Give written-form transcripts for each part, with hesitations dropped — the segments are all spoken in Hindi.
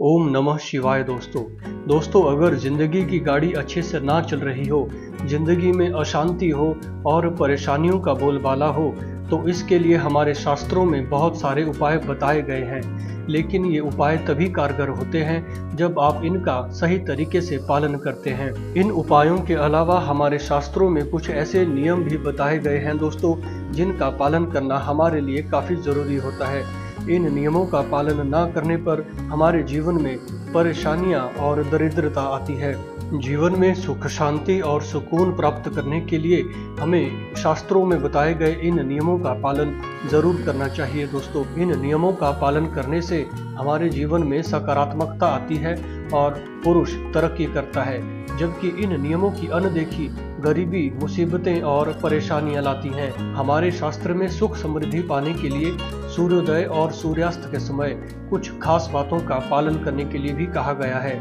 ओम नमः शिवाय। दोस्तों अगर जिंदगी की गाड़ी अच्छे से ना चल रही हो, जिंदगी में अशांति हो और परेशानियों का बोलबाला हो, तो इसके लिए हमारे शास्त्रों में बहुत सारे उपाय बताए गए हैं। लेकिन ये उपाय तभी कारगर होते हैं जब आप इनका सही तरीके से पालन करते हैं। इन उपायों के अलावा हमारे शास्त्रों में कुछ ऐसे नियम भी बताए गए हैं दोस्तों, जिनका पालन करना हमारे लिए काफ़ी ज़रूरी होता है। इन नियमों का पालन ना करने पर हमारे जीवन में परेशानियां और दरिद्रता आती है। जीवन में सुख शांति और सुकून प्राप्त करने के लिए हमें शास्त्रों में बताए गए इन नियमों का पालन जरूर करना चाहिए दोस्तों। इन नियमों का पालन करने से हमारे जीवन में सकारात्मकता आती है और पुरुष तरक्की करता है, जबकि इन नियमों की अनदेखी गरीबी, मुसीबतें और परेशानियां लाती हैं। हमारे शास्त्र में सुख समृद्धि पाने के लिए सूर्योदय और सूर्यास्त के समय कुछ खास बातों का पालन करने के लिए भी कहा गया है।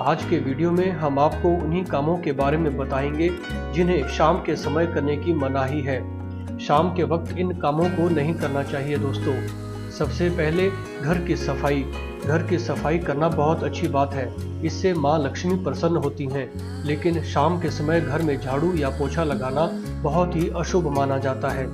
आज के वीडियो में हम आपको उन्हीं कामों के बारे में बताएंगे जिन्हें शाम के समय करने की मनाही है। शाम के वक्त इन कामों को नहीं करना चाहिए दोस्तों। सबसे पहले घर की सफाई। घर की सफाई करना बहुत अच्छी बात है, इससे माँ लक्ष्मी प्रसन्न होती हैं। लेकिन शाम के समय घर में झाड़ू या पोछा लगाना बहुत ही अशुभ माना जाता है।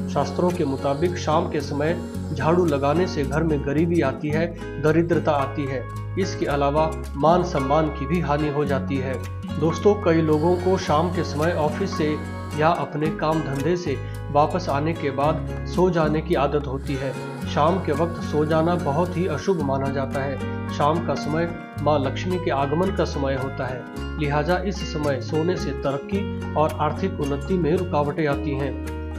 शास्त्रों के मुताबिक शाम के समय झाड़ू लगाने से घर में गरीबी आती है, दरिद्रता आती है। इसके अलावा मान सम्मान की भी हानि हो जाती है। दोस्तों कई लोगों को शाम के समय ऑफिस से या अपने काम धंधे से वापस आने के बाद सो जाने की आदत होती है। शाम के वक्त सो जाना बहुत ही अशुभ माना जाता है। शाम का समय माँ लक्ष्मी के आगमन का समय होता है, लिहाजा इस समय सोने से तरक्की और आर्थिक उन्नति में रुकावटें आती हैं।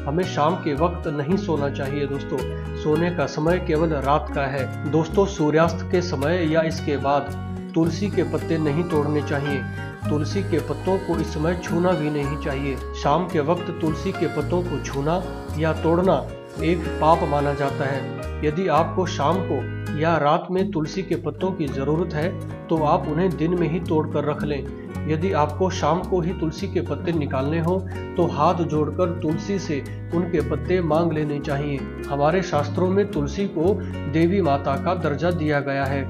हमें शाम के वक्त नहीं सोना चाहिए दोस्तों। सोने का समय केवल रात का है। दोस्तों सूर्यास्त के समय या इसके बाद तुलसी के पत्ते नहीं तोड़ने चाहिए। तुलसी के पत्तों को इस समय छूना भी नहीं चाहिए। शाम के वक्त तुलसी के पत्तों को छूना या तोड़ना एक पाप माना जाता है। यदि आपको शाम को या रात में तुलसी के पत्तों की जरूरत है तो आप उन्हें दिन में ही तोड़ कर रख लें। यदि आपको शाम को ही तुलसी के पत्ते निकालने हो तो हाथ जोड़कर तुलसी से उनके पत्ते मांग लेने चाहिए। हमारे शास्त्रों में तुलसी को देवी माता का दर्जा दिया गया है।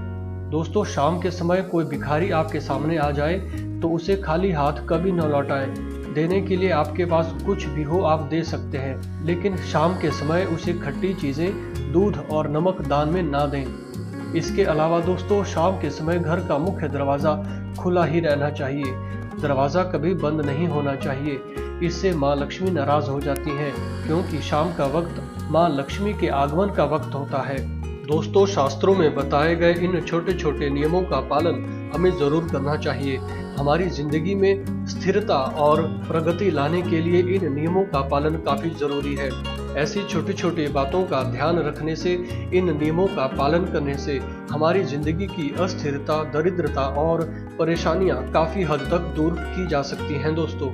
दोस्तों शाम के समय कोई भिखारी आपके सामने आ जाए तो उसे खाली हाथ कभी न लौटाएं। देने के लिए आपके पास कुछ भी हो आप दे सकते हैं, लेकिन शाम के समय उसे खट्टी चीजें, दूध और नमक दान में ना दें। इसके अलावा दोस्तों शाम के समय घर का मुख्य दरवाजा खुला ही रहना चाहिए। दरवाजा कभी बंद नहीं होना चाहिए, इससे माँ लक्ष्मी नाराज हो जाती हैं, क्योंकि शाम का वक्त माँ लक्ष्मी के आगमन का वक्त होता है। दोस्तों शास्त्रों में बताए गए इन छोटे छोटे नियमों का पालन हमें जरूर करना चाहिए। हमारी जिंदगी में स्थिरता और प्रगति लाने के लिए इन नियमों का पालन काफी जरूरी है। ऐसी छोटी छोटी बातों का ध्यान रखने से, इन नियमों का पालन करने से हमारी जिंदगी की अस्थिरता, दरिद्रता और परेशानियां काफी हद तक दूर की जा सकती हैं दोस्तों।